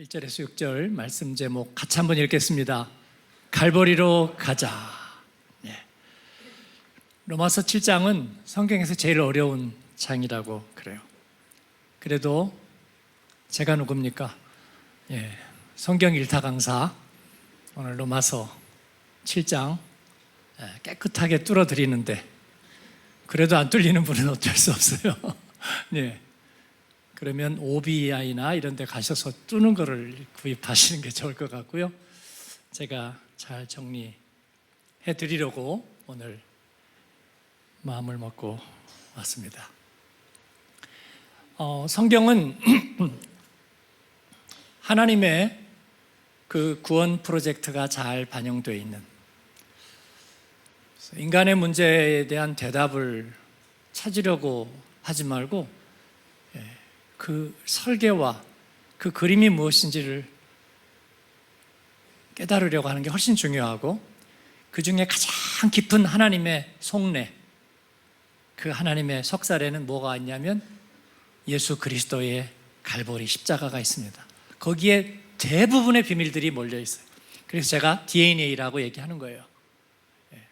1절에서 6절 말씀 제목 같이 한번 읽겠습니다. 갈보리로 가자. 네. 로마서 7장은 성경에서 제일 어려운 장이라고 그래요. 그래도 제가 누굽니까? 성경 일타 강사, 오늘 로마서 7장 깨끗하게 뚫어드리는데 그래도 안 뚫리는 분은 어쩔 수 없어요. 네. 그러면 OBI나 이런 데 가셔서 뚫는 거를 구입하시는 게 좋을 것 같고요. 제가 잘 정리해 드리려고 오늘 마음을 먹고 왔습니다. 성경은 하나님의 그 구원 프로젝트가 잘 반영되어 있는, 인간의 문제에 대한 대답을 찾으려고 하지 말고 그 설계와 그 그림이 무엇인지를 깨달으려고 하는 게 훨씬 중요하고, 그 중에 가장 깊은 하나님의 속내, 그 하나님의 속살에는 뭐가 있냐면 예수 그리스도의 갈보리 십자가가 있습니다. 거기에 대부분의 비밀들이 몰려 있어요. 그래서 제가 DNA라고 얘기하는 거예요.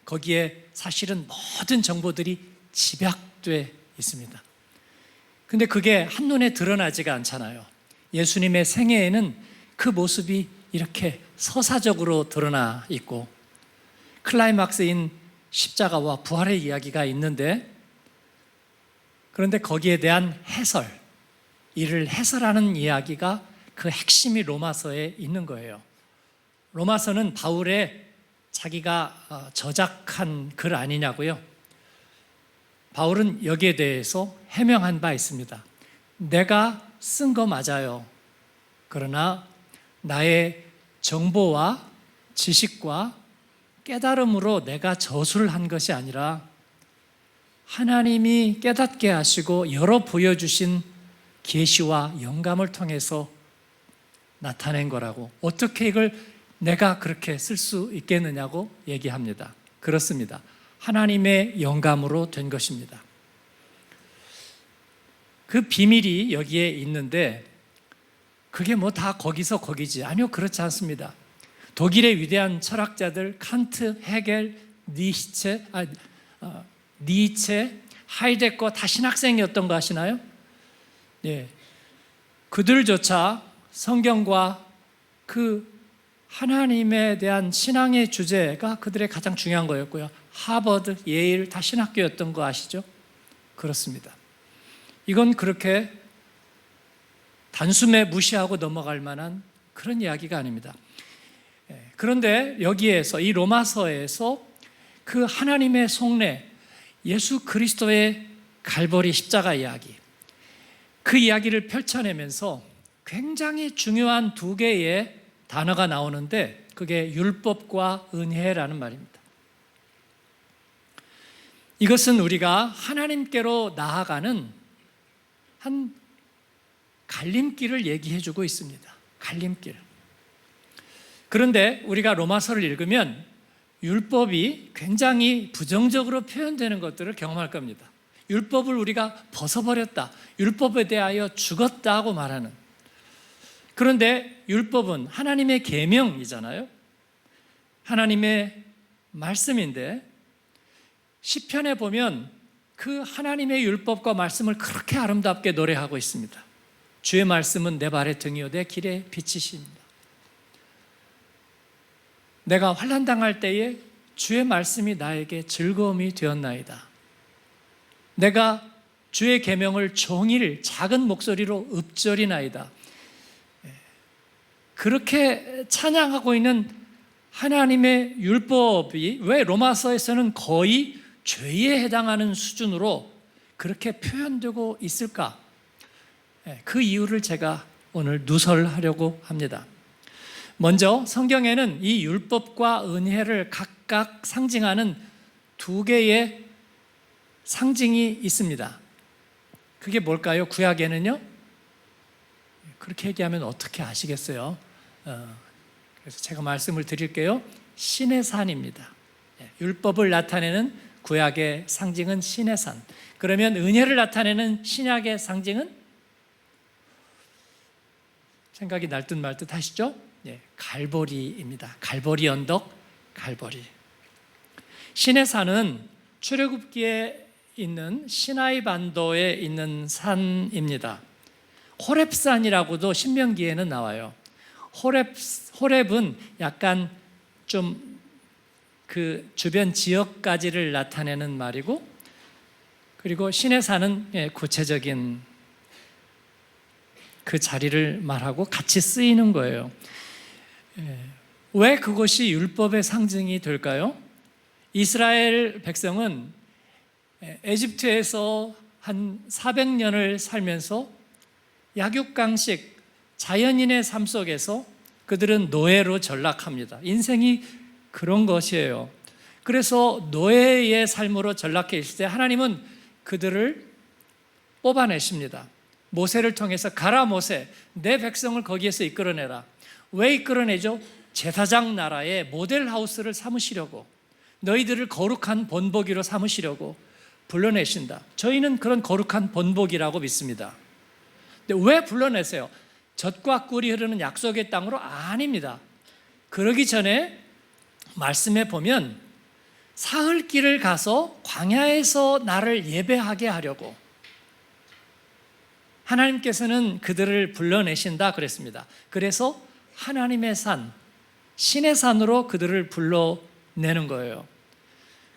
거기에 사실은 모든 정보들이 집약되어 있습니다. 근데 그게 한눈에 드러나지가 않잖아요. 예수님의 생애에는 그 모습이 이렇게 서사적으로 드러나 있고, 클라이막스인 십자가와 부활의 이야기가 있는데, 그런데 거기에 대한 해설, 이를 해설하는 이야기가 그 핵심이 로마서에 있는 거예요. 로마서는 바울의 자기가 저작한 글 아니냐고요. 바울은 여기에 대해서 해명한 바 있습니다. 내가 쓴 거 맞아요. 그러나 나의 정보와 지식과 깨달음으로 내가 저술을 한 것이 아니라 하나님이 깨닫게 하시고 열어 보여주신 계시와 영감을 통해서 나타낸 거라고. 어떻게 이걸 내가 그렇게 쓸 수 있겠느냐고 얘기합니다. 그렇습니다. 하나님의 영감으로 된 것입니다. 그 비밀이 여기에 있는데, 그게 뭐 다 거기서 거기지? 아니요, 그렇지 않습니다. 독일의 위대한 철학자들 칸트, 헤겔, 니체, 하이데거 다 신학생이었던 거 아시나요? 예, 그들조차 성경과 그 하나님에 대한 신앙의 주제가 그들의 가장 중요한 거였고요. 하버드, 예일 다 신학교였던 거 아시죠? 그렇습니다. 이건 그렇게 단숨에 무시하고 넘어갈 만한 그런 이야기가 아닙니다. 그런데 여기에서, 이 로마서에서 그 하나님의 속내, 예수 그리스도의 갈보리 십자가 이야기, 그 이야기를 펼쳐내면서 굉장히 중요한 두 개의 단어가 나오는데, 그게 율법과 은혜라는 말입니다. 이것은 우리가 하나님께로 나아가는 한 갈림길을 얘기해 주고 있습니다. 갈림길. 그런데 우리가 로마서를 읽으면 율법이 굉장히 부정적으로 표현되는 것들을 경험할 겁니다. 율법을 우리가 벗어버렸다, 율법에 대하여 죽었다고 말하는. 그런데 율법은 하나님의 계명이잖아요. 하나님의 말씀인데, 시편에 보면 그 하나님의 율법과 말씀을 그렇게 아름답게 노래하고 있습니다. 주의 말씀은 내 발의 등이요 내 길의 빛이십니다. 내가 환난 당할 때에 주의 말씀이 나에게 즐거움이 되었나이다. 내가 주의 계명을 종일 작은 목소리로 읊조리나이다. 그렇게 찬양하고 있는 하나님의 율법이 왜 로마서에서는 거의 죄에 해당하는 수준으로 그렇게 표현되고 있을까? 그 이유를 제가 오늘 누설하려고 합니다. 먼저 성경에는 이 율법과 은혜를 각각 상징하는 두 개의 상징이 있습니다. 그게 뭘까요? 구약에는요? 그렇게 얘기하면 어떻게 아시겠어요? 그래서 제가 말씀을 드릴게요. 신의 산입니다. 율법을 나타내는 구약의 상징은 신의 산. 그러면 은혜를 나타내는 신약의 상징은 생각이 날 듯 말 듯 하시죠? 네, 갈보리입니다. 갈보리 언덕, 갈보리. 시내산은 출애굽기에 있는 시나이 반도에 있는 산입니다. 호렙산이라고도 신명기에는 나와요. 호렙은 약간 좀 그 주변 지역까지를 나타내는 말이고, 그리고 시내산은 구체적인 그 자리를 말하고 같이 쓰이는 거예요. 왜 그것이 율법의 상징이 될까요? 이스라엘 백성은 에집트에서 한 400년을 살면서 약육강식 자연인의 삶 속에서 그들은 노예로 전락합니다. 인생이 그런 것이에요. 그래서 노예의 삶으로 전락해 있을 때 하나님은 그들을 뽑아내십니다. 모세를 통해서 가라 모세, 내 백성을 거기에서 이끌어내라. 왜 이끌어내죠? 제사장 나라의 모델하우스를 삼으시려고, 너희들을 거룩한 본보기로 삼으시려고 불러내신다. 저희는 그런 거룩한 본보기라고 믿습니다. 근데 왜 불러내세요? 젖과 꿀이 흐르는 약속의 땅으로? 아닙니다. 그러기 전에 말씀에 보면 사흘길을 가서 광야에서 나를 예배하게 하려고 하나님께서는 그들을 불러내신다 그랬습니다. 그래서 하나님의 산, 신의 산으로 그들을 불러내는 거예요.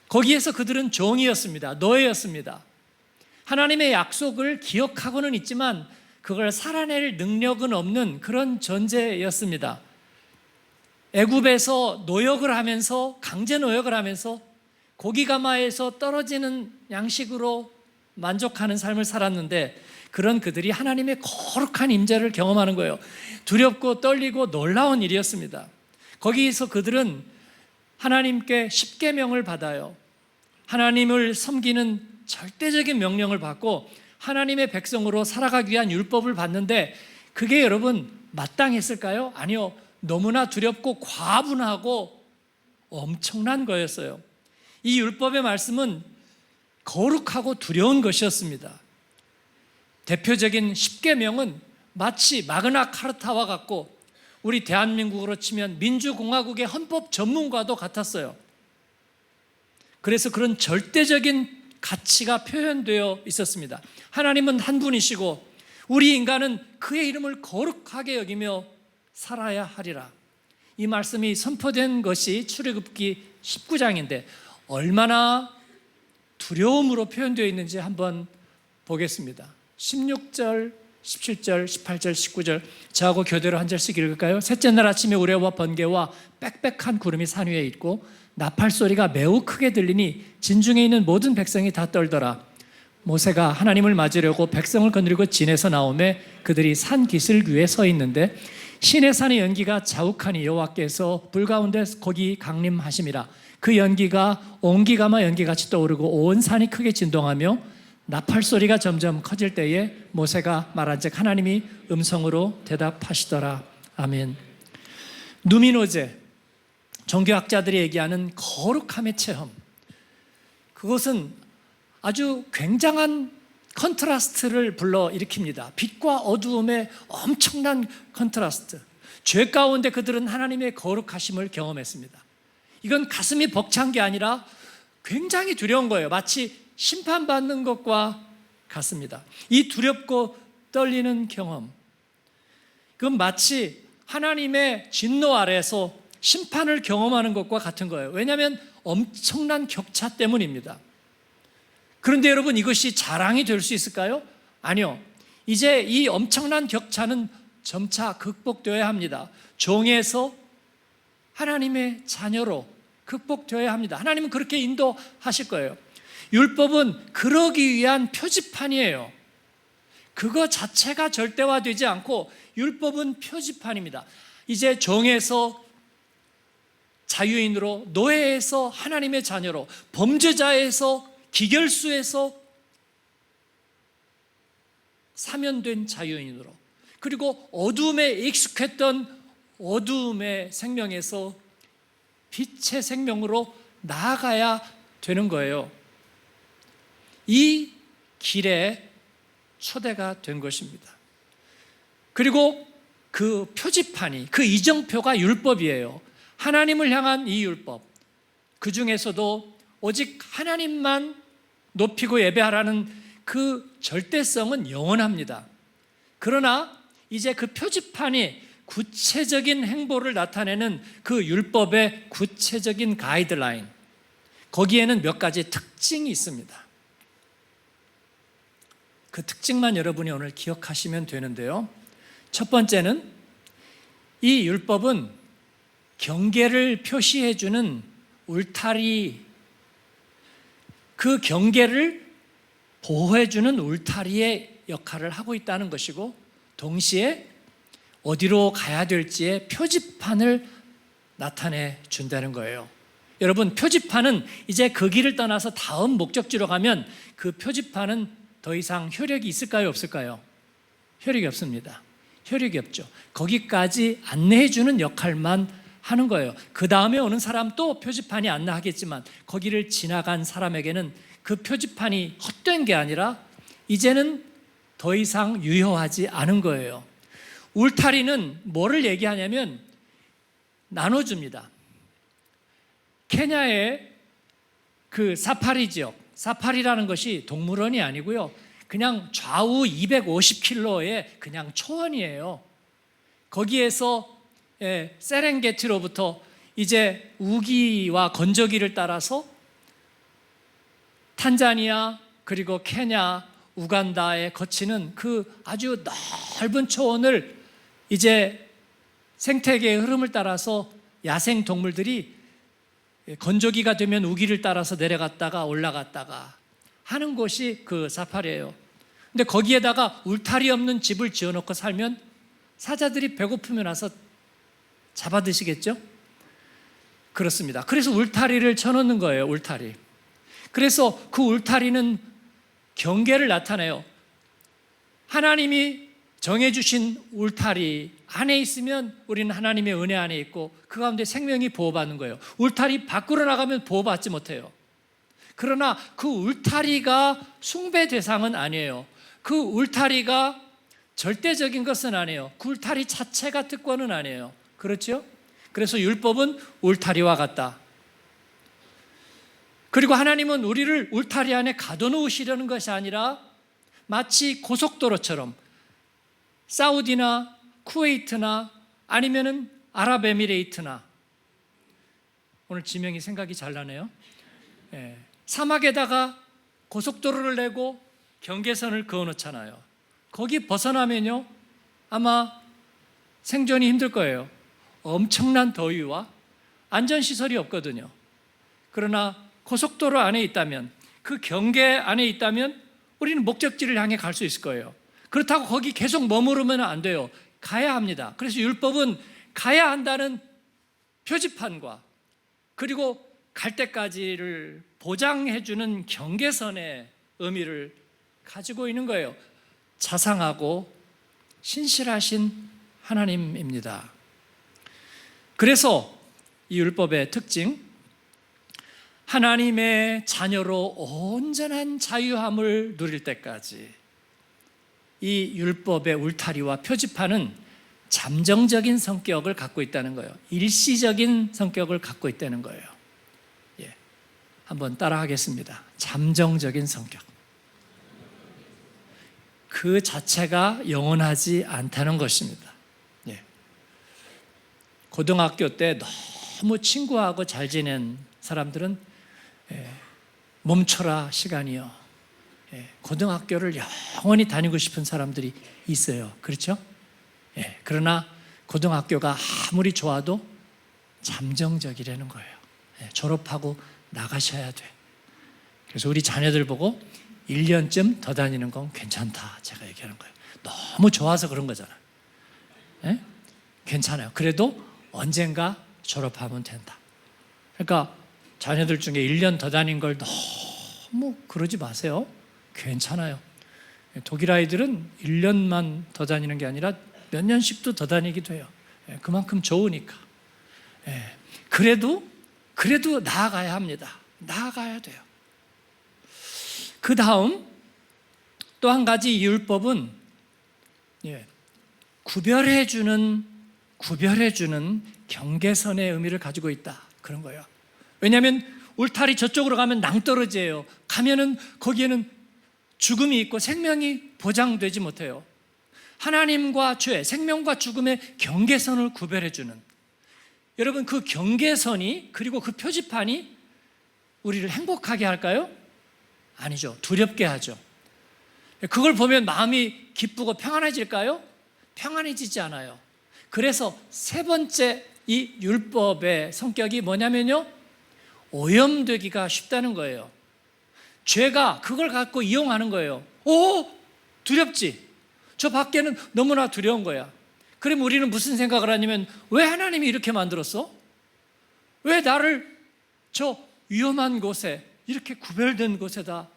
거기에서 그들은 종이었습니다. 노예였습니다. 하나님의 약속을 기억하고는 있지만 그걸 살아낼 능력은 없는 그런 존재였습니다. 애굽에서 노역을 하면서, 강제 노역을 하면서 고기가마에서 떨어지는 양식으로 만족하는 삶을 살았는데, 그런 그들이 하나님의 거룩한 임재를 경험하는 거예요. 두렵고 떨리고 놀라운 일이었습니다. 거기에서 그들은 하나님께 십계명을 받아요. 하나님을 섬기는 절대적인 명령을 받고 하나님의 백성으로 살아가기 위한 율법을 받는데, 그게 여러분 마땅했을까요? 아니요. 너무나 두렵고 과분하고 엄청난 거였어요. 이 율법의 말씀은 거룩하고 두려운 것이었습니다. 대표적인 십계명은 마치 마그나 카르타와 같고, 우리 대한민국으로 치면 민주공화국의 헌법 전문과도 같았어요. 그래서 그런 절대적인 가치가 표현되어 있었습니다. 하나님은 한 분이시고 우리 인간은 그의 이름을 거룩하게 여기며 살아야 하리라. 이 말씀이 선포된 것이 출애굽기 19장인데 얼마나 두려움으로 표현되어 있는지 한번 보겠습니다. 16절, 17절, 18절, 19절 저하고 교대로 한 절씩 읽을까요? 셋째 날 아침에 우레와 번개와 빽빽한 구름이 산 위에 있고 나팔 소리가 매우 크게 들리니 진중에 있는 모든 백성이 다 떨더라. 모세가 하나님을 맞으려고 백성을 거느리고 진에서 나오매 그들이 산 기슭위에 서 있는데 시내산의 연기가 자욱하니 여호와께서 불 가운데 거기 강림하심이라. 그 연기가 옹기가마 연기같이 떠오르고 온 산이 크게 진동하며 나팔 소리가 점점 커질 때에 모세가 말한즉 하나님이 음성으로 대답하시더라. 아멘. 누미노제, 종교학자들이 얘기하는 거룩함의 체험, 그것은 아주 굉장한 컨트라스트를 불러일으킵니다. 빛과 어두움의 엄청난 컨트라스트. 죄 가운데 그들은 하나님의 거룩하심을 경험했습니다. 이건 가슴이 벅찬 게 아니라 굉장히 두려운 거예요. 마치 심판받는 것과 같습니다. 이 두렵고 떨리는 경험, 그건 마치 하나님의 진노 아래에서 심판을 경험하는 것과 같은 거예요. 왜냐하면 엄청난 격차 때문입니다. 그런데 여러분, 이것이 자랑이 될 수 있을까요? 아니요. 이제 이 엄청난 격차는 점차 극복되어야 합니다. 종에서 하나님의 자녀로 극복되어야 합니다. 하나님은 그렇게 인도하실 거예요. 율법은 그러기 위한 표지판이에요. 그거 자체가 절대화되지 않고 율법은 표지판입니다. 이제 종에서 자유인으로, 노예에서 하나님의 자녀로, 범죄자에서 기결수에서 사면된 자유인으로, 그리고 어두움에 익숙했던 어두움의 생명에서 빛의 생명으로 나아가야 되는 거예요. 이 길에 초대가 된 것입니다. 그리고 그 표지판이, 그 이정표가 율법이에요. 하나님을 향한 이 율법, 그 중에서도 오직 하나님만 높이고 예배하라는 그 절대성은 영원합니다. 그러나 이제 그 표지판이 구체적인 행보를 나타내는 그 율법의 구체적인 가이드라인, 거기에는 몇 가지 특징이 있습니다. 그 특징만 여러분이 오늘 기억하시면 되는데요. 첫 번째는 이 율법은 경계를 표시해주는 울타리, 그 경계를 보호해주는 울타리의 역할을 하고 있다는 것이고, 동시에 어디로 가야 될지의 표지판을 나타내 준다는 거예요. 여러분, 표지판은 이제 그 길을 떠나서 다음 목적지로 가면 그 표지판은 더 이상 효력이 있을까요, 없을까요? 효력이 없습니다. 효력이 없죠. 거기까지 안내해 주는 역할만 하는 거예요. 그 다음에 오는 사람 또 표지판이 안내하겠지만 거기를 지나간 사람에게는 그 표지판이 헛된 게 아니라 이제는 더 이상 유효하지 않은 거예요. 울타리는 뭐를 얘기하냐면 나눠줍니다. 케냐의 그 사파리 지역, 사파리라는 것이 동물원이 아니고요, 그냥 좌우 250km의 그냥 초원이에요. 거기에서 세렝게티로부터 이제 우기와 건조기를 따라서 탄자니아 그리고 케냐, 우간다에 거치는 그 아주 넓은 초원을 이제 생태계의 흐름을 따라서 야생 동물들이 건조기가 되면 우기를 따라서 내려갔다가 올라갔다가 하는 곳이 그 사파리예요. 근데 거기에다가 울타리 없는 집을 지어놓고 살면 사자들이 배고프면 와서 잡아 드시겠죠? 그렇습니다. 그래서 울타리를 쳐놓는 거예요. 울타리. 그래서 그 울타리는 경계를 나타내요. 하나님이 정해주신 울타리 안에 있으면 우리는 하나님의 은혜 안에 있고 그 가운데 생명이 보호받는 거예요. 울타리 밖으로 나가면 보호받지 못해요. 그러나 그 울타리가 숭배 대상은 아니에요. 그 울타리가 절대적인 것은 아니에요. 그 울타리 자체가 특권은 아니에요. 그렇죠? 그래서 율법은 울타리와 같다. 그리고 하나님은 우리를 울타리 안에 가둬놓으시려는 것이 아니라 마치 고속도로처럼 사우디나 쿠웨이트나 아니면은 아랍에미레이트나, 오늘 지명이 생각이 잘 나네요. 사막에다가 고속도로를 내고 경계선을 그어놓잖아요. 거기 벗어나면요 아마 생존이 힘들 거예요. 엄청난 더위와 안전시설이 없거든요. 그러나 고속도로 안에 있다면, 그 경계 안에 있다면 우리는 목적지를 향해 갈 수 있을 거예요. 그렇다고 거기 계속 머무르면 안 돼요. 가야 합니다. 그래서 율법은 가야 한다는 표지판과 그리고 갈 때까지를 보장해주는 경계선의 의미를 가지고 있는 거예요. 자상하고 신실하신 하나님입니다. 그래서 이 율법의 특징, 하나님의 자녀로 온전한 자유함을 누릴 때까지 이 율법의 울타리와 표지판은 잠정적인 성격을 갖고 있다는 거예요. 일시적인 성격을 갖고 있다는 거예요. 한번 따라 하겠습니다. 잠정적인 성격. 그 자체가 영원하지 않다는 것입니다. 고등학교 때 너무 친구하고 잘 지낸 사람들은 멈춰라 시간이요. 고등학교를 영원히 다니고 싶은 사람들이 있어요. 그렇죠? 그러나 고등학교가 아무리 좋아도 잠정적이라는 거예요. 졸업하고 나가셔야 돼. 그래서 우리 자녀들 보고 1년쯤 더 다니는 건 괜찮다 제가 얘기하는 거예요. 너무 좋아서 그런 거잖아요. 괜찮아요. 그래도 언젠가 졸업하면 된다. 그러니까 자녀들 중에 1년 더 다닌 걸 너무 그러지 마세요. 괜찮아요. 독일 아이들은 1년만 더 다니는 게 아니라 몇 년씩도 더 다니기도 해요. 그만큼 좋으니까. 그래도 나아가야 합니다. 나아가야 돼요. 그 다음 또 한 가지 율법은 구별해주는 경계선의 의미를 가지고 있다. 그런 거예요. 왜냐하면 울타리 저쪽으로 가면 낭떠러지예요. 가면은 거기에는 죽음이 있고 생명이 보장되지 못해요. 하나님과 죄, 생명과 죽음의 경계선을 구별해주는, 여러분, 그 경계선이, 그리고 그 표지판이 우리를 행복하게 할까요? 아니죠. 두렵게 하죠. 그걸 보면 마음이 기쁘고 평안해질까요? 평안해지지 않아요. 그래서 세 번째 이 율법의 성격이 뭐냐면요, 오염되기가 쉽다는 거예요. 죄가 그걸 갖고 이용하는 거예요. 오, 두렵지? 저 밖에는 너무나 두려운 거야. 그럼 우리는 무슨 생각을 하냐면, 왜 하나님이 이렇게 만들었어? 왜 나를 저 위험한 곳에, 이렇게 구별된 곳에다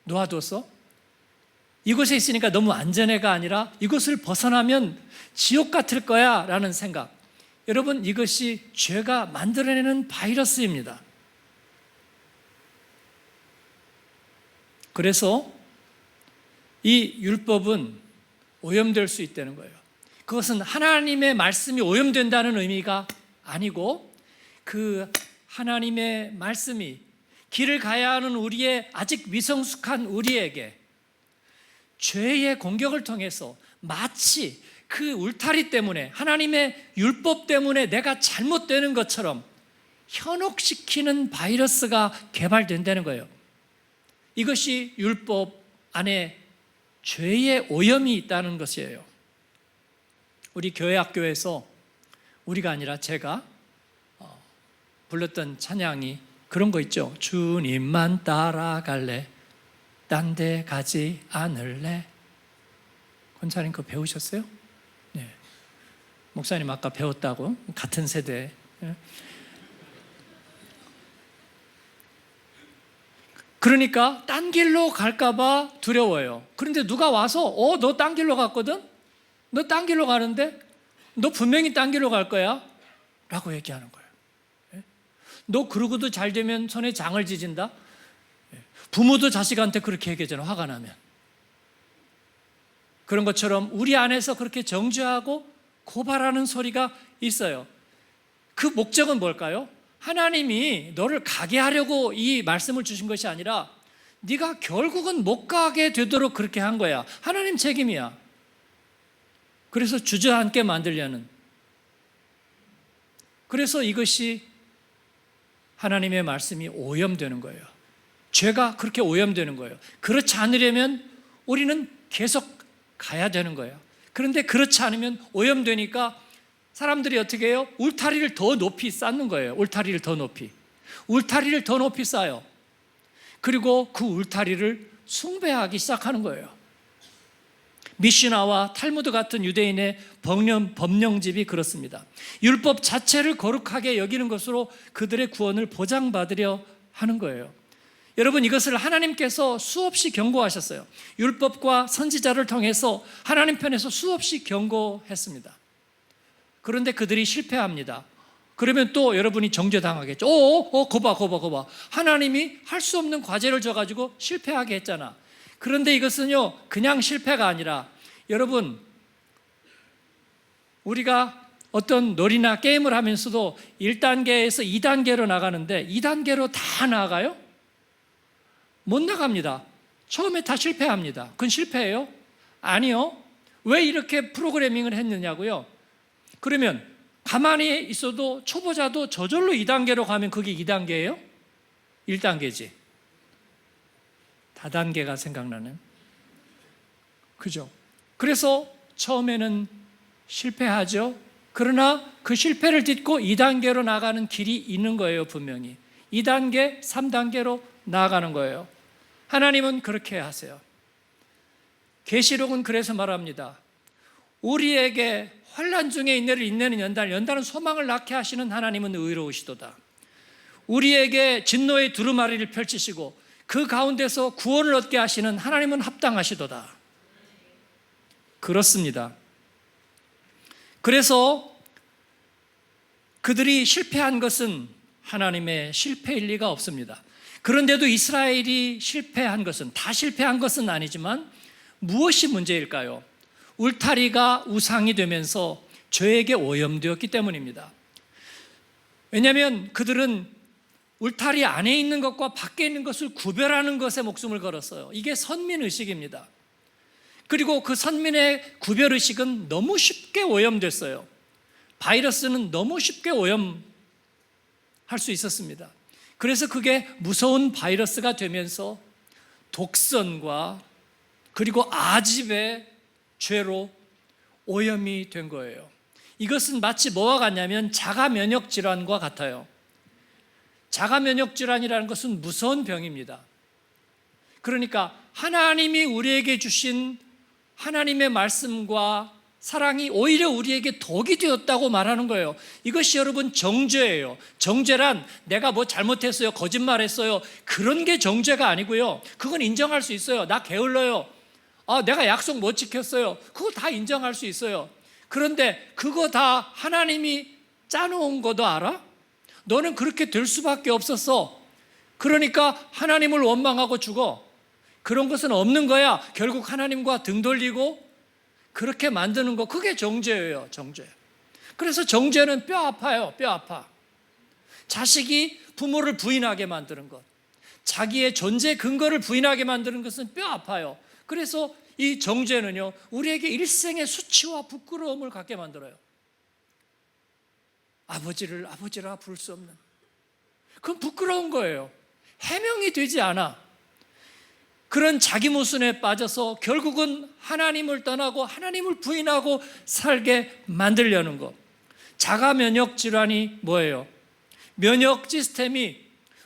놓아뒀어? 이곳에 있으니까 너무 안전해가 아니라 이곳을 벗어나면 지옥 같을 거야 라는 생각. 여러분, 이것이 죄가 만들어내는 바이러스입니다. 그래서 이 율법은 오염될 수 있다는 거예요. 그것은 하나님의 말씀이 오염된다는 의미가 아니고, 그 하나님의 말씀이 길을 가야 하는 우리의 아직 미성숙한 우리에게 죄의 공격을 통해서 마치 그 울타리 때문에, 하나님의 율법 때문에 내가 잘못되는 것처럼 현혹시키는 바이러스가 개발된다는 거예요. 이것이 율법 안에 죄의 오염이 있다는 것이에요. 우리 교회 학교에서 우리가 아니라 제가 불렀던 찬양이 그런 거 있죠. 주님만 따라갈래, 딴 데 가지 않을래. 권사님 그거 배우셨어요? 네. 목사님 아까 배웠다고, 같은 세대. 그러니까 딴 길로 갈까봐 두려워요. 그런데 누가 와서 너 딴 길로 갔거든? 너 딴 길로 가는데? 너 분명히 딴 길로 갈 거야 라고 얘기하는 거예요. 너 그러고도 잘 되면 손에 장을 지진다? 부모도 자식한테 그렇게 얘기하잖아, 화가 나면. 그런 것처럼 우리 안에서 그렇게 정죄하고 고발하는 소리가 있어요. 그 목적은 뭘까요? 하나님이 너를 가게 하려고 이 말씀을 주신 것이 아니라 네가 결국은 못 가게 되도록 그렇게 한 거야. 하나님 책임이야. 그래서 주저앉게 만들려는. 그래서 이것이 하나님의 말씀이 오염되는 거예요. 죄가 그렇게 오염되는 거예요. 그렇지 않으려면 우리는 계속 가야 되는 거예요. 그런데 그렇지 않으면 오염되니까 사람들이 어떻게 해요? 울타리를 더 높이 쌓는 거예요. 울타리를 더 높이 쌓아요. 그리고 그 울타리를 숭배하기 시작하는 거예요. 미시나와 탈무드 같은 유대인의 법령집이 그렇습니다. 율법 자체를 거룩하게 여기는 것으로 그들의 구원을 보장받으려 하는 거예요. 여러분, 이것을 하나님께서 수없이 경고하셨어요. 율법과 선지자를 통해서 하나님 편에서 수없이 경고했습니다. 그런데 그들이 실패합니다. 그러면 또 여러분이 정죄당하겠죠. 거봐. 하나님이 할 수 없는 과제를 줘가지고 실패하게 했잖아. 그런데 이것은요, 그냥 실패가 아니라, 여러분, 우리가 어떤 놀이나 게임을 하면서도 1단계에서 2단계로 나가는데 2단계로 다 나가요? 못 나갑니다. 처음에 다 실패합니다. 그건 실패예요? 아니요. 왜 이렇게 프로그래밍을 했느냐고요? 그러면 가만히 있어도 초보자도 저절로 2단계로 가면 그게 2단계예요? 1단계지. 다단계가 생각나는. 그죠? 그래서 처음에는 실패하죠. 그러나 그 실패를 딛고 2단계로 나가는 길이 있는 거예요, 분명히. 2단계, 3단계로 나아가는 거예요. 하나님은 그렇게 하세요. 계시록은 그래서 말합니다. 우리에게 환난 중에 인내를 인내는 연단은 소망을 낳게 하시는 하나님은 의로우시도다. 우리에게 진노의 두루마리를 펼치시고 그 가운데서 구원을 얻게 하시는 하나님은 합당하시도다. 그렇습니다. 그래서 그들이 실패한 것은 하나님의 실패일 리가 없습니다. 그런데도 이스라엘이 실패한 것은, 다 실패한 것은 아니지만 무엇이 문제일까요? 울타리가 우상이 되면서 죄에게 오염되었기 때문입니다. 왜냐하면 그들은 울타리 안에 있는 것과 밖에 있는 것을 구별하는 것에 목숨을 걸었어요. 이게 선민의식입니다. 그리고 그 선민의 구별의식은 너무 쉽게 오염됐어요. 바이러스는 너무 쉽게 오염할 수 있었습니다. 그래서 그게 무서운 바이러스가 되면서 독선과 그리고 아집의 죄로 오염이 된 거예요. 이것은 마치 뭐와 같냐면 자가 면역 질환과 같아요. 자가 면역 질환이라는 것은 무서운 병입니다. 그러니까 하나님이 우리에게 주신 하나님의 말씀과 사랑이 오히려 우리에게 독이 되었다고 말하는 거예요. 이것이 여러분 정죄예요. 정죄란 내가 뭐 잘못했어요, 거짓말했어요, 그런 게 정죄가 아니고요. 그건 인정할 수 있어요. 나 게을러요. 내가 약속 못 지켰어요. 그거 다 인정할 수 있어요. 그런데 그거 다 하나님이 짜놓은 거도 알아? 너는 그렇게 될 수밖에 없었어. 그러니까 하나님을 원망하고 죽어. 그런 것은 없는 거야. 결국 하나님과 등 돌리고 그렇게 만드는 거, 그게 정죄예요. 정죄. 그래서 정죄는 뼈 아파요. 뼈 아파. 자식이 부모를 부인하게 만드는 것, 자기의 존재 근거를 부인하게 만드는 것은 뼈 아파요. 그래서 이 정죄는요, 우리에게 일생의 수치와 부끄러움을 갖게 만들어요. 아버지를 아버지라 부를 수 없는, 그건 부끄러운 거예요. 해명이 되지 않아. 그런 자기 모순에 빠져서 결국은 하나님을 떠나고 하나님을 부인하고 살게 만들려는 것. 자가 면역 질환이 뭐예요? 면역 시스템이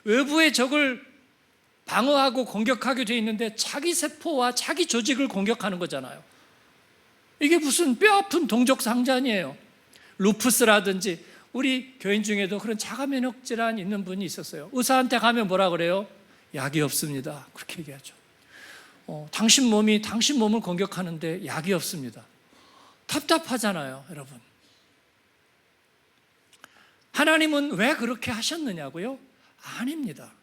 외부의 적을 방어하고 공격하게 되어 있는데 자기 세포와 자기 조직을 공격하는 거잖아요. 이게 무슨 뼈아픈 동족 상잔이에요. 루푸스라든지, 우리 교인 중에도 그런 자가 면역 질환 있는 분이 있었어요. 의사한테 가면 뭐라 그래요? 약이 없습니다. 그렇게 얘기하죠. 당신 몸이 당신 몸을 공격하는데 약이 없습니다. 답답하잖아요, 여러분. 하나님은 왜 그렇게 하셨느냐고요? 아닙니다.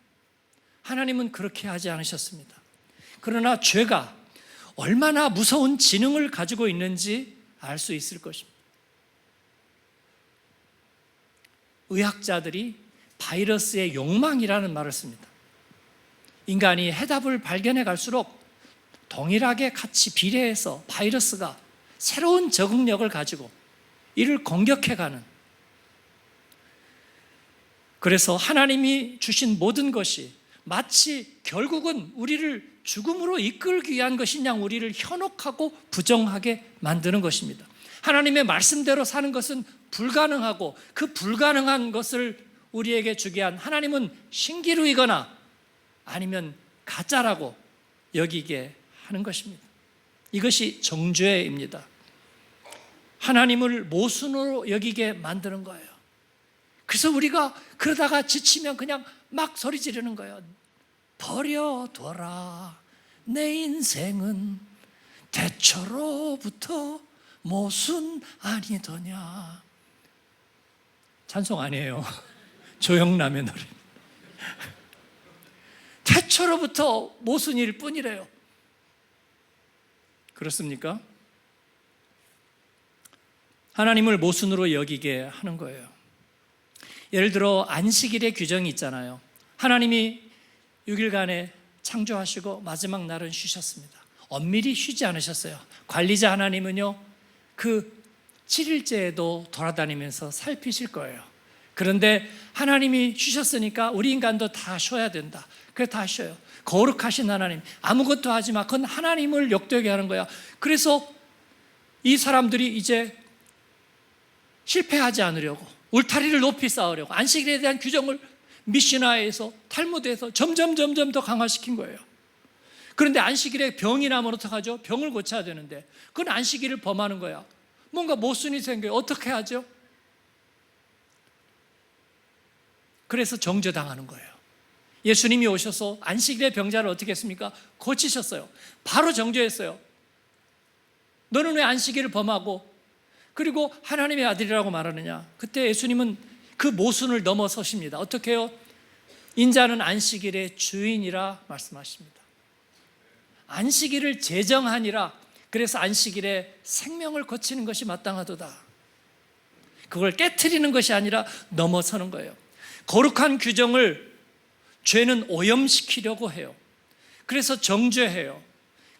하나님은 그렇게 하지 않으셨습니다. 그러나 죄가 얼마나 무서운 지능을 가지고 있는지 알 수 있을 것입니다. 의학자들이 바이러스의 욕망이라는 말을 씁니다. 인간이 해답을 발견해 갈수록 동일하게 같이 비례해서 바이러스가 새로운 적응력을 가지고 이를 공격해가는, 그래서 하나님이 주신 모든 것이 마치 결국은 우리를 죽음으로 이끌기 위한 것인 양 우리를 현혹하고 부정하게 만드는 것입니다. 하나님의 말씀대로 사는 것은 불가능하고 그 불가능한 것을 우리에게 주게 한 하나님은 신기루이거나 아니면 가짜라고 여기게 하는 것입니다. 이것이 정죄입니다. 하나님을 모순으로 여기게 만드는 거예요. 그래서 우리가 그러다가 지치면 그냥 막 소리 지르는 거예요. 버려둬라, 내 인생은 대처로부터 모순 아니더냐. 찬송 아니에요. 조영남의 노래. 태초로부터 모순일 뿐이래요. 그렇습니까? 하나님을 모순으로 여기게 하는 거예요. 예를 들어 안식일의 규정이 있잖아요. 하나님이 6일간에 창조하시고 마지막 날은 쉬셨습니다. 엄밀히 쉬지 않으셨어요. 관리자 하나님은요, 그 7일째에도 돌아다니면서 살피실 거예요. 그런데 하나님이 쉬셨으니까 우리 인간도 다 쉬어야 된다. 그래, 다 쉬어요. 거룩하신 하나님, 아무것도 하지 마. 그건 하나님을 욕되게 하는 거야. 그래서 이 사람들이 이제 실패하지 않으려고 울타리를 높이 쌓으려고 안식일에 대한 규정을 미시나에서 탈무드에서 점점 더 강화시킨 거예요. 그런데 안식일에 병이 나면 어떡하죠? 병을 고쳐야 되는데 그건 안식일을 범하는 거야. 뭔가 모순이 생겨요. 어떻게 하죠? 그래서 정죄당하는 거예요. 예수님이 오셔서 안식일에 병자를 어떻게 했습니까? 고치셨어요. 바로 정죄했어요. 너는 왜 안식일을 범하고 그리고 하나님의 아들이라고 말하느냐? 그때 예수님은 그 모순을 넘어서십니다. 어떻게 해요? 인자는 안식일의 주인이라 말씀하십니다. 안식일을 제정하니라, 그래서 안식일에 생명을 거치는 것이 마땅하도다. 그걸 깨트리는 것이 아니라 넘어서는 거예요. 거룩한 규정을 죄는 오염시키려고 해요. 그래서 정죄해요.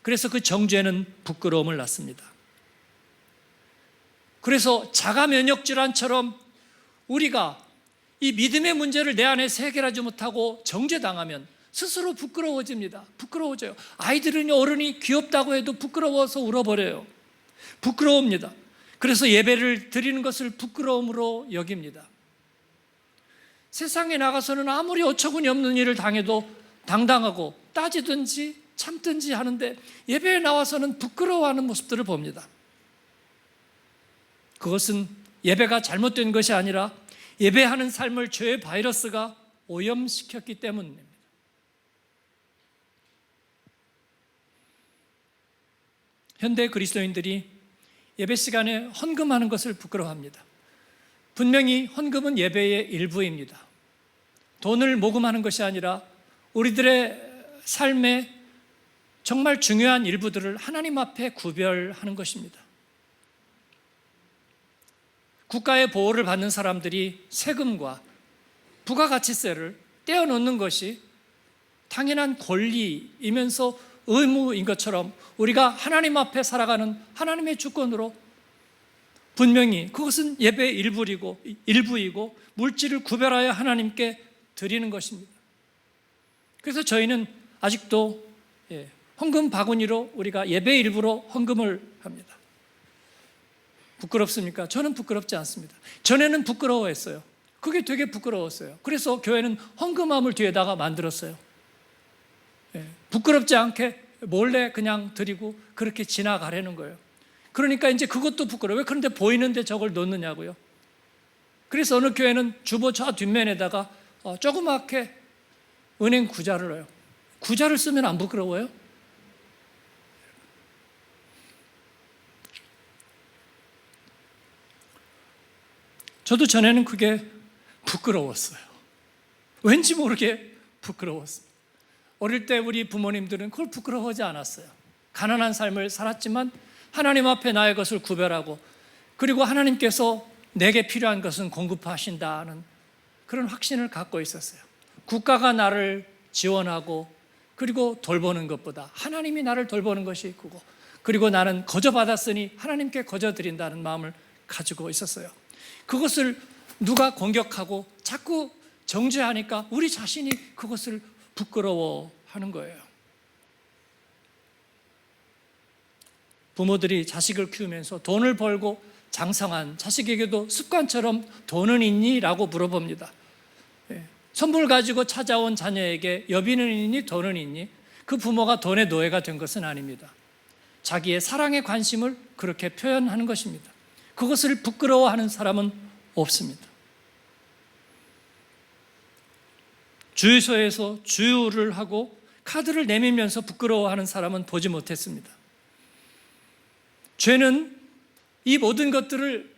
그래서 그 정죄는 부끄러움을 낳습니다. 그래서 자가 면역 질환처럼 우리가 이 믿음의 문제를 내 안에서 해결하지 못하고 정죄당하면 스스로 부끄러워집니다. 부끄러워져요. 아이들은 어른이 귀엽다고 해도 부끄러워서 울어버려요. 부끄러웁니다. 그래서 예배를 드리는 것을 부끄러움으로 여깁니다. 세상에 나가서는 아무리 어처구니 없는 일을 당해도 당당하고 따지든지 참든지 하는데 예배에 나와서는 부끄러워하는 모습들을 봅니다. 그것은 예배가 잘못된 것이 아니라 예배하는 삶을 죄의 바이러스가 오염시켰기 때문입니다. 현대 그리스도인들이 예배 시간에 헌금하는 것을 부끄러워합니다. 분명히 헌금은 예배의 일부입니다. 돈을 모금하는 것이 아니라 우리들의 삶의 정말 중요한 일부들을 하나님 앞에 구별하는 것입니다. 국가의 보호를 받는 사람들이 세금과 부가가치세를 떼어놓는 것이 당연한 권리이면서 의무인 것처럼 우리가 하나님 앞에 살아가는 하나님의 주권으로 분명히 그것은 예배의 일부이고 물질을 구별하여 하나님께 드리는 것입니다. 그래서 저희는 아직도 헌금 바구니로 우리가 예배 일부로 헌금을 합니다. 부끄럽습니까? 저는 부끄럽지 않습니다. 전에는 부끄러워했어요. 그게 되게 부끄러웠어요. 그래서 교회는 헌금함을 뒤에다가 만들었어요. 부끄럽지 않게 몰래 그냥 드리고 그렇게 지나가려는 거예요. 그러니까 이제 그것도 부끄러워요. 왜 그런데 보이는데 저걸 놓느냐고요. 그래서 어느 교회는 주보 저 뒷면에다가 조그맣게 은행 구자를 넣어요. 구자를 쓰면 안 부끄러워요? 저도 전에는 그게 부끄러웠어요. 왠지 모르게 부끄러웠어요. 어릴 때 우리 부모님들은 그걸 부끄러워하지 않았어요. 가난한 삶을 살았지만 하나님 앞에 나의 것을 구별하고 그리고 하나님께서 내게 필요한 것은 공급하신다는 그런 확신을 갖고 있었어요. 국가가 나를 지원하고 그리고 돌보는 것보다 하나님이 나를 돌보는 것이 크고 그리고 나는 거저받았으니 하나님께 거저드린다는 마음을 가지고 있었어요. 그것을 누가 공격하고 자꾸 정죄하니까 우리 자신이 그것을 부끄러워하는 거예요. 부모들이 자식을 키우면서 돈을 벌고 장성한 자식에게도 습관처럼 돈은 있니? 라고 물어봅니다. 선물 가지고 찾아온 자녀에게 여비는 있니? 돈은 있니? 그 부모가 돈의 노예가 된 것은 아닙니다. 자기의 사랑의 관심을 그렇게 표현하는 것입니다. 그것을 부끄러워하는 사람은 없습니다. 주유소에서 주유를 하고 카드를 내밀면서 부끄러워하는 사람은 보지 못했습니다. 죄는 이 모든 것들을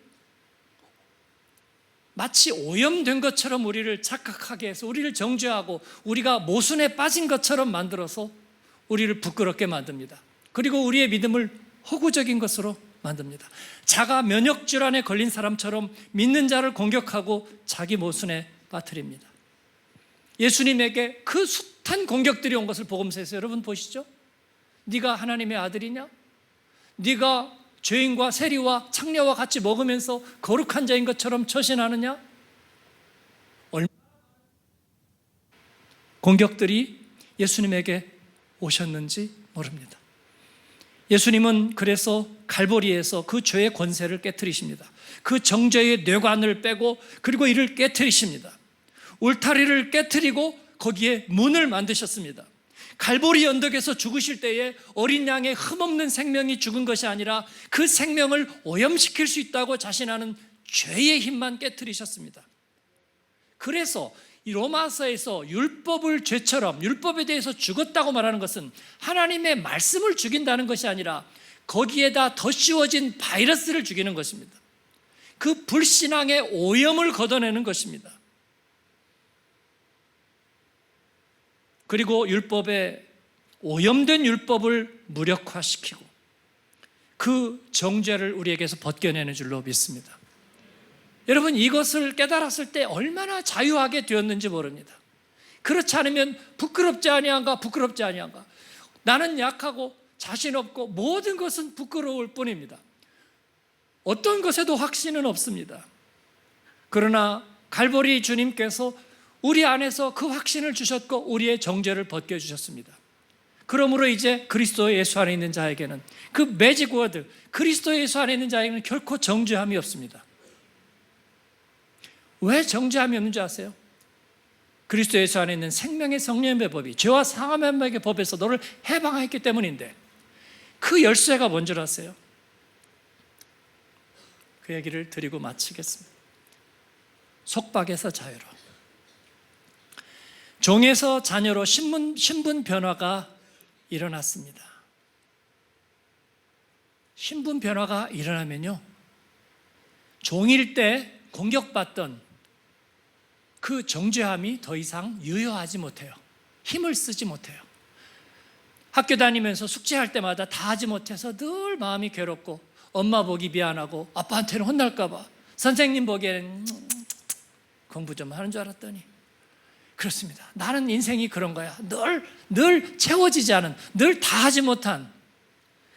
마치 오염된 것처럼 우리를 착각하게 해서 우리를 정죄하고 우리가 모순에 빠진 것처럼 만들어서 우리를 부끄럽게 만듭니다. 그리고 우리의 믿음을 허구적인 것으로 만듭니다. 자가 면역 질환에 걸린 사람처럼 믿는 자를 공격하고 자기 모순에 빠뜨립니다. 예수님에게 그 숱한 공격들이 온 것을 복음서에서 여러분 보시죠. 네가 하나님의 아들이냐? 네가 죄인과 세리와 창녀와 같이 먹으면서 거룩한 자인 것처럼 처신하느냐? 공격들이 예수님에게 오셨는지 모릅니다. 예수님은 그래서 갈보리에서 그 죄의 권세를 깨트리십니다. 그 정죄의 뇌관을 빼고 그리고 이를 깨트리십니다. 울타리를 깨트리고 거기에 문을 만드셨습니다. 갈보리 언덕에서 죽으실 때에 어린 양의 흠없는 생명이 죽은 것이 아니라 그 생명을 오염시킬 수 있다고 자신하는 죄의 힘만 깨트리셨습니다. 그래서 이 로마서에서 율법을 죄처럼 율법에 대해서 죽었다고 말하는 것은 하나님의 말씀을 죽인다는 것이 아니라 거기에다 더 씌워진 바이러스를 죽이는 것입니다. 그 불신앙의 오염을 걷어내는 것입니다. 그리고 율법에 오염된 율법을 무력화시키고 그 정죄를 우리에게서 벗겨내는 줄로 믿습니다. 여러분, 이것을 깨달았을 때 얼마나 자유하게 되었는지 모릅니다. 그렇지 않으면 부끄럽지 아니한가, 부끄럽지 아니한가. 나는 약하고 자신 없고 모든 것은 부끄러울 뿐입니다. 어떤 것에도 확신은 없습니다. 그러나 갈보리 주님께서 우리 안에서 그 확신을 주셨고 우리의 정죄를 벗겨주셨습니다. 그러므로 이제 그리스도 예수 안에 있는 자에게는, 그 매직 워드, 그리스도 예수 안에 있는 자에게는 결코 정죄함이 없습니다. 왜 정죄함이 없는지 아세요? 그리스도 예수 안에 있는 생명의 성령의 법이, 죄와 상함의 법에서 너를 해방했기 때문인데, 그 열쇠가 뭔 줄 아세요? 그 얘기를 드리고 마치겠습니다. 속박에서 자유로, 종에서 자녀로 신분 변화가 일어났습니다. 신분 변화가 일어나면요, 종일 때 공격받던 그 정죄함이 더 이상 유효하지 못해요. 힘을 쓰지 못해요. 학교 다니면서 숙제할 때마다 다 하지 못해서 늘 마음이 괴롭고, 엄마 보기 미안하고, 아빠한테는 혼날까 봐, 선생님 보기에는 공부 좀 하는 줄 알았더니. 그렇습니다. 나는 인생이 그런 거야. 늘 채워지지 않은, 늘 다 하지 못한.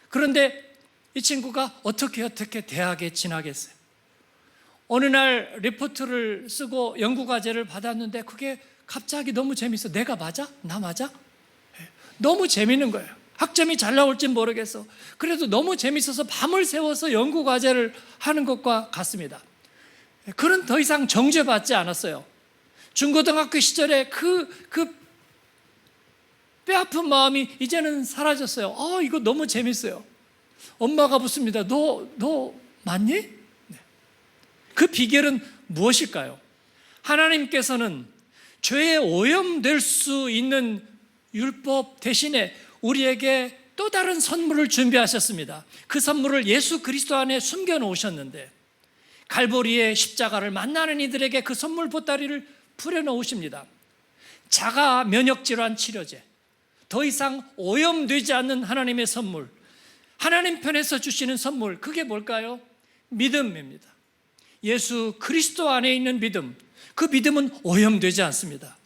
그런데 이 친구가 어떻게 대학에 진학했어요. 어느 날 리포트를 쓰고 연구과제를 받았는데 그게 갑자기 너무 재밌어. 내가 맞아? 나 맞아? 너무 재밌는 거예요. 학점이 잘 나올진 모르겠어. 그래도 너무 재밌어서 밤을 새워서 연구과제를 하는 것과 같습니다. 그는 더 이상 정죄받지 않았어요. 중고등학교 시절에 그 뼈아픈 마음이 이제는 사라졌어요. 이거 너무 재밌어요. 엄마가 묻습니다. 너 맞니? 네. 그 비결은 무엇일까요? 하나님께서는 죄에 오염될 수 있는 율법 대신에 우리에게 또 다른 선물을 준비하셨습니다. 그 선물을 예수 그리스도 안에 숨겨 놓으셨는데, 갈보리의 십자가를 만나는 이들에게 그 선물 보따리를 풀어놓으십니다. 자가 면역질환 치료제, 더 이상 오염되지 않는 하나님의 선물, 하나님 편에서 주시는 선물, 그게 뭘까요? 믿음입니다. 예수 그리스도 안에 있는 믿음, 그 믿음은 오염되지 않습니다.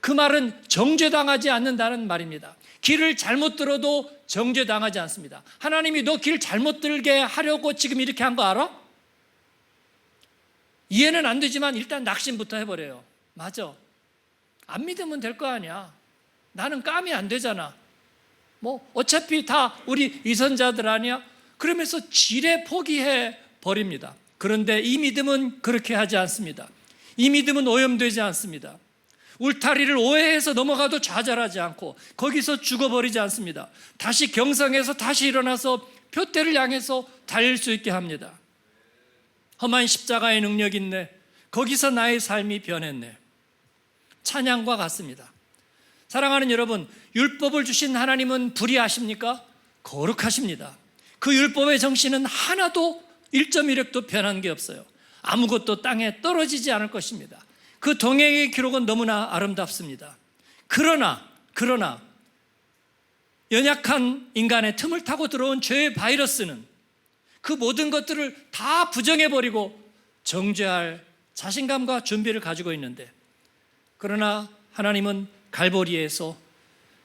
그 말은 정죄당하지 않는다는 말입니다. 길을 잘못 들어도 정죄당하지 않습니다. 하나님이 너 길 잘못 들게 하려고 지금 이렇게 한 거 알아? 이해는 안 되지만 일단 낙심부터 해버려요. 맞아, 안 믿으면 될 거 아니야. 나는 까면 안 되잖아. 어차피 다 우리 위선자들 아니야? 그러면서 지레 포기해 버립니다. 그런데 이 믿음은 그렇게 하지 않습니다. 이 믿음은 오염되지 않습니다. 울타리를 오해해서 넘어가도 좌절하지 않고 거기서 죽어버리지 않습니다. 다시 경성해서 다시 일어나서 표대를 향해서 달릴 수 있게 합니다. 험한 십자가의 능력이 있네. 거기서 나의 삶이 변했네. 찬양과 같습니다. 사랑하는 여러분, 율법을 주신 하나님은 불의하십니까? 거룩하십니다. 그 율법의 정신은 하나도 1.1획도 변한 게 없어요. 아무것도 땅에 떨어지지 않을 것입니다. 그 동행의 기록은 너무나 아름답습니다. 그러나 연약한 인간의 틈을 타고 들어온 죄의 바이러스는 그 모든 것들을 다 부정해버리고 정죄할 자신감과 준비를 가지고 있는데, 그러나 하나님은 갈보리에서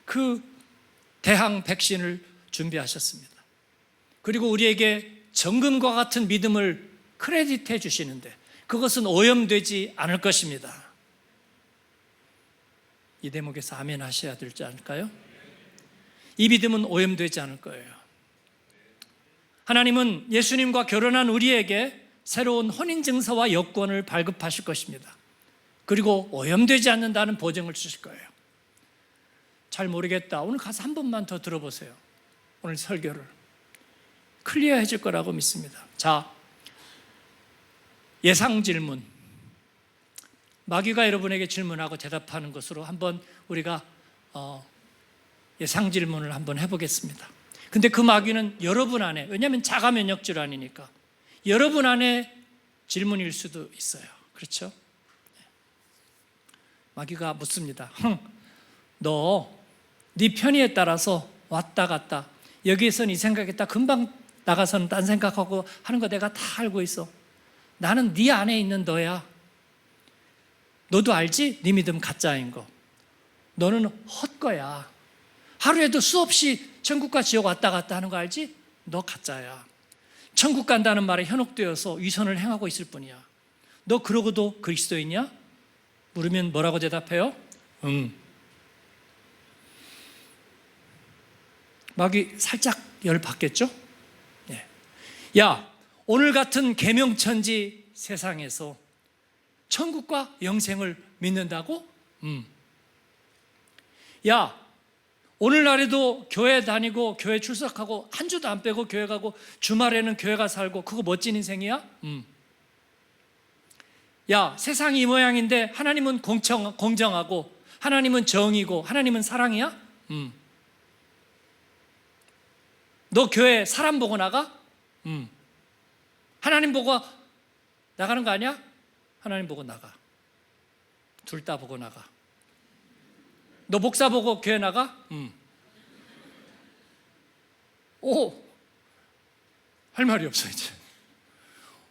그 대항 백신을 준비하셨습니다. 그리고 우리에게 정금과 같은 믿음을 크레딧해 주시는데 그것은 오염되지 않을 것입니다. 이 대목에서 아멘 하셔야 되지 않을까요? 이 믿음은 오염되지 않을 거예요. 하나님은 예수님과 결혼한 우리에게 새로운 혼인증서와 여권을 발급하실 것입니다. 그리고 오염되지 않는다는 보증을 주실 거예요. 잘 모르겠다. 오늘 가서 한 번만 더 들어보세요. 오늘 설교를. 클리어해질 거라고 믿습니다. 자, 예상 질문. 마귀가 여러분에게 질문하고 대답하는 것으로 한번 우리가 예상 질문을 한번 해보겠습니다. 근데 그 마귀는 여러분 안에, 왜냐하면 자가 면역 질환이니까 여러분 안에 질문일 수도 있어요. 그렇죠? 마귀가 묻습니다. 너 네 편의에 따라서 왔다 갔다, 여기에서 네 생각했다 금방 나가서는 딴 생각하고 하는 거 내가 다 알고 있어. 나는 네 안에 있는 너야. 너도 알지? 네 믿음 가짜인 거. 너는 헛거야. 하루에도 수없이 천국과 지옥 왔다 갔다 하는 거 알지? 너 가짜야. 천국 간다는 말에 현혹되어서 위선을 행하고 있을 뿐이야. 너 그러고도 그리스도인이야? 물으면 뭐라고 대답해요? 응. 마귀 살짝 열 받겠죠? 네. 야, 오늘 같은 계명천지 세상에서 천국과 영생을 믿는다고? 야, 오늘날에도 교회 다니고 교회 출석하고 한 주도 안 빼고 교회 가고 주말에는 교회 가 살고 그거 멋진 인생이야? 야, 세상이 이 모양인데 하나님은 공정하고 하나님은 정이고 하나님은 사랑이야? 너 교회 사람 보고 나가? 하나님 보고 나가는 거 아니야? 하나님 보고 나가. 둘 다 보고 나가. 너 목사 보고 교회 나가? 오, 할 말이 없어 이제.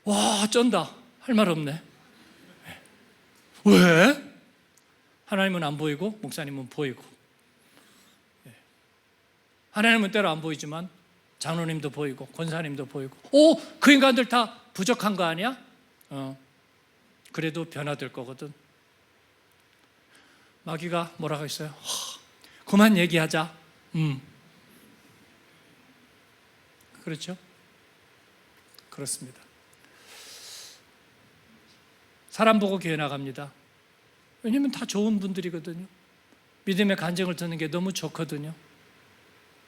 와, 쩐다. 할 말 없네. 왜? 하나님은 안 보이고 목사님은 보이고. 하나님은 때로 안 보이지만 장로님도 보이고 권사님도 보이고. 오, 그 인간들 다 부족한 거 아니야? 그래도 변화될 거거든. 마귀가 뭐라고 했어요? 그만 얘기하자. 그렇죠? 그렇습니다. 사람 보고 교회 나갑니다. 왜냐하면 다 좋은 분들이거든요. 믿음의 간증을 듣는 게 너무 좋거든요.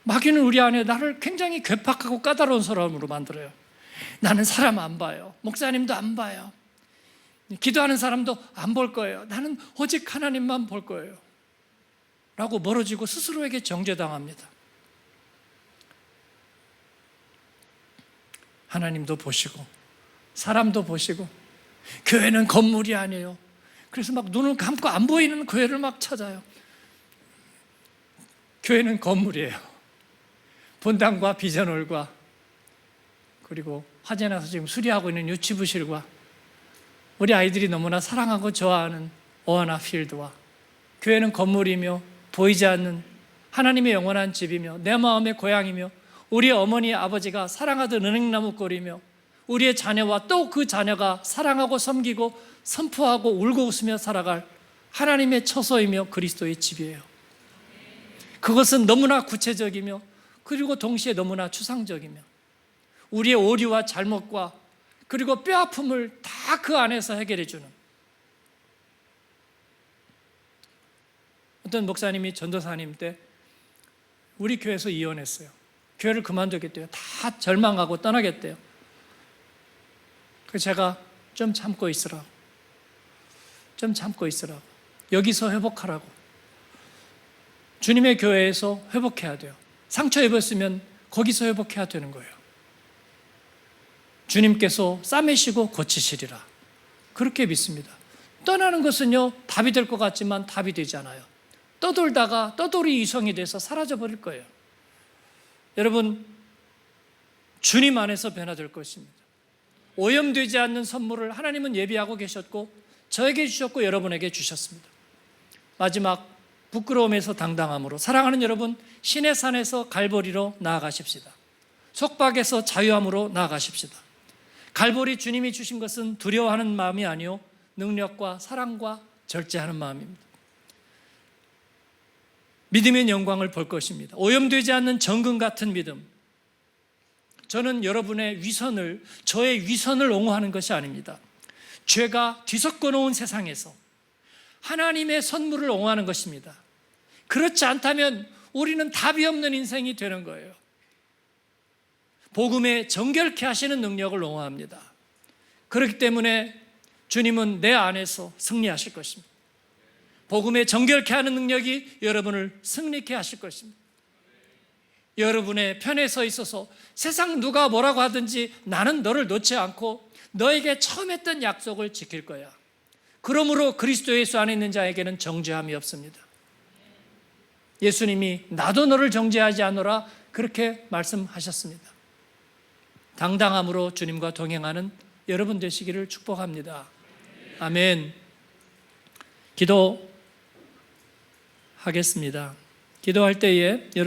마귀는 우리 안에 나를 굉장히 괴팍하고 까다로운 사람으로 만들어요. 나는 사람 안 봐요. 목사님도 안 봐요. 기도하는 사람도 안 볼 거예요. 나는 오직 하나님만 볼 거예요. 라고 멀어지고 스스로에게 정죄당합니다. 하나님도 보시고 사람도 보시고 교회는 건물이 아니에요. 그래서 막 눈을 감고 안 보이는 교회를 막 찾아요. 교회는 건물이에요. 본당과 비전홀과 그리고 화재나서 지금 수리하고 있는 유치부실과 우리 아이들이 너무나 사랑하고 좋아하는 오하나 필드와 교회는 건물이며 보이지 않는 하나님의 영원한 집이며 내 마음의 고향이며 우리 어머니 아버지가 사랑하던 은행나무 꼴이며 우리의 자녀와 또 그 자녀가 사랑하고 섬기고 선포하고 울고 웃으며 살아갈 하나님의 처소이며 그리스도의 집이에요. 그것은 너무나 구체적이며 그리고 동시에 너무나 추상적이며 우리의 오류와 잘못과 그리고 뼈아픔을 다 그 안에서 해결해 주는. 어떤 목사님이 전도사님 때 우리 교회에서 이혼했어요. 교회를 그만두겠대요. 다 절망하고 떠나겠대요. 그래서 제가 좀 참고 있으라고. 여기서 회복하라고. 주님의 교회에서 회복해야 돼요. 상처 입었으면 거기서 회복해야 되는 거예요. 주님께서 싸매시고 고치시리라. 그렇게 믿습니다. 떠나는 것은요, 답이 될 것 같지만 답이 되지 않아요. 떠돌다가 떠돌이 이성이 돼서 사라져버릴 거예요. 여러분, 주님 안에서 변화될 것입니다. 오염되지 않는 선물을 하나님은 예비하고 계셨고 저에게 주셨고 여러분에게 주셨습니다. 마지막, 부끄러움에서 당당함으로. 사랑하는 여러분, 신의 산에서 갈보리로 나아가십시다. 속박에서 자유함으로 나아가십시다. 갈보리 주님이 주신 것은 두려워하는 마음이 아니요 능력과 사랑과 절제하는 마음입니다. 믿음의 영광을 볼 것입니다. 오염되지 않는 정금 같은 믿음. 저는 여러분의 위선을, 저의 위선을 옹호하는 것이 아닙니다. 죄가 뒤섞어 놓은 세상에서 하나님의 선물을 옹호하는 것입니다. 그렇지 않다면 우리는 답이 없는 인생이 되는 거예요. 복음에 정결케 하시는 능력을 옹호합니다. 그렇기 때문에 주님은 내 안에서 승리하실 것입니다. 복음에 정결케 하는 능력이 여러분을 승리케 하실 것입니다. 여러분의 편에 서 있어서 세상 누가 뭐라고 하든지 나는 너를 놓지 않고 너에게 처음 했던 약속을 지킬 거야. 그러므로 그리스도 예수 안에 있는 자에게는 정죄함이 없습니다. 예수님이 나도 너를 정죄하지 않노라 그렇게 말씀하셨습니다. 당당함으로 주님과 동행하는 여러분 되시기를 축복합니다. 아멘. 기도하겠습니다. 기도할 때에 여러분